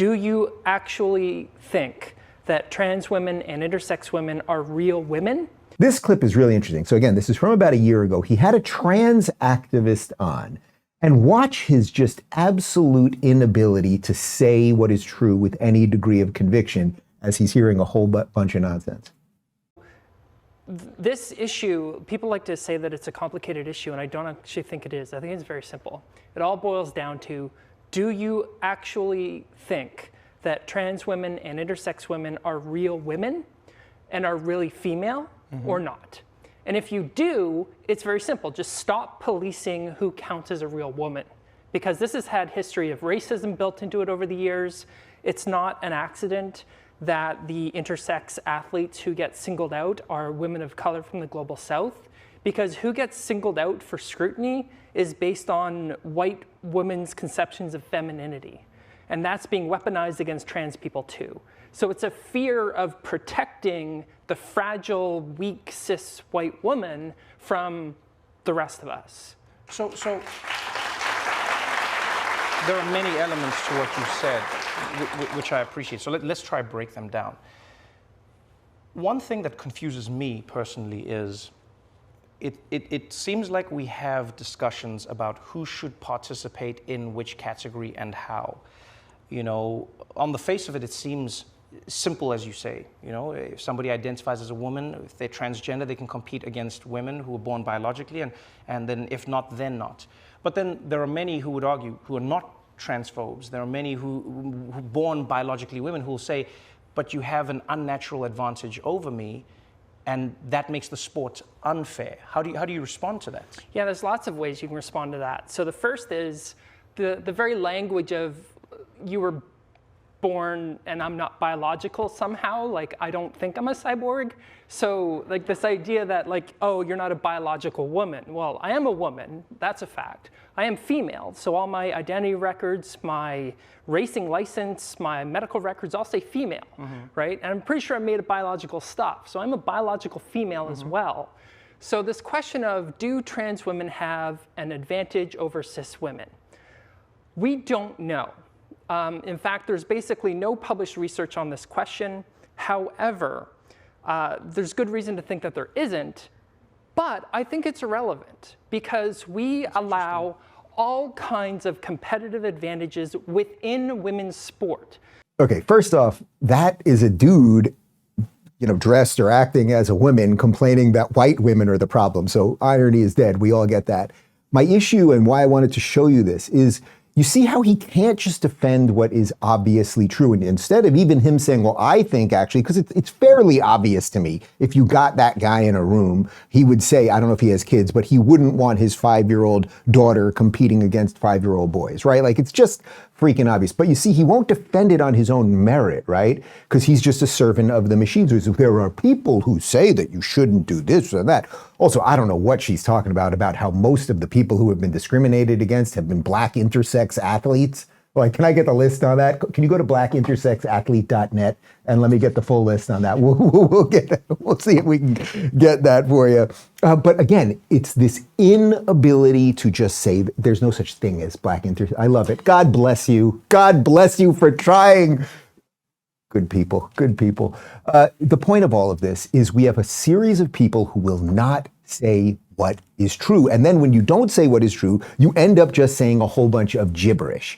do you actually think that trans women and intersex women are real women? This clip is really interesting. So again, this is from about a year ago. He had a trans activist on, and watch his just absolute inability to say what is true with any degree of conviction as he's hearing a whole bunch of nonsense. This issue, people like to say that it's a complicated issue, and I don't actually think it is. I think it's very simple. It all boils down to, do you actually think that trans women and intersex women are real women and are really female or not? And if you do, it's very simple. Just stop policing who counts as a real woman, because this has had history of racism built into it over the years. It's not an accident that the intersex athletes who get singled out are women of color from the global south, because who gets singled out for scrutiny is based on white women's conceptions of femininity. And that's being weaponized against trans people too. So it's a fear of protecting the fragile, weak, cis white woman from the rest of us. So there are many elements to what you said, which I appreciate. So let's try to break them down. One thing that confuses me personally is it seems like we have discussions about who should participate in which category and how. You know, on the face of it, it seems simple, as you say. You know, if somebody identifies as a woman, if they're transgender, they can compete against women who were born biologically, and then if not, then not. But then there are many who would argue who are not transphobes. There are many who born biologically women who will say, but you have an unnatural advantage over me, and that makes the sport unfair. How do you respond to that? Yeah, there's lots of ways you can respond to that. So the first is the very language of, you were born and I'm not biological somehow, like I don't think I'm a cyborg. So like this idea that like, oh, you're not a biological woman. Well, I am a woman, that's a fact. I am female, so all my identity records, my racing license, my medical records all say female, right? And I'm pretty sure I'm made of biological stuff, so I'm a biological female as well. So this question of, do trans women have an advantage over cis women? We don't know. In fact, there's basically no published research on this question. However, there's good reason to think that there isn't, but I think it's irrelevant because we allow all kinds of competitive advantages within women's sport. Okay, first off, that is a dude, you know, dressed or acting as a woman complaining that white women are the problem. So irony is dead. We all get that. My issue and why I wanted to show you this is, you see how he can't just defend what is obviously true. And instead of even him saying, well, I think actually, because it's fairly obvious to me, if you got that guy in a room, he would say, I don't know if he has kids, but he wouldn't want his 5-year-old daughter competing against 5-year-old boys, right? Like, it's just freaking obvious. But you see, he won't defend it on his own merit, right? Because he's just a servant of the machine. So there are people who say that you shouldn't do this or that. Also, I don't know what she's talking about how most of the people who have been discriminated against have been black intersex athletes. Like, can I get the list on that? Can you go to blackintersexathlete.net and let me get the full list on that? We'll get that. We'll see if we can get that for you. But again, it's this inability to just say there's no such thing as black intersex. I love it. God bless you. God bless you for trying. Good people, good people. The point of all of this is we have a series of people who will not say what is true. And then when you don't say what is true, you end up just saying a whole bunch of gibberish.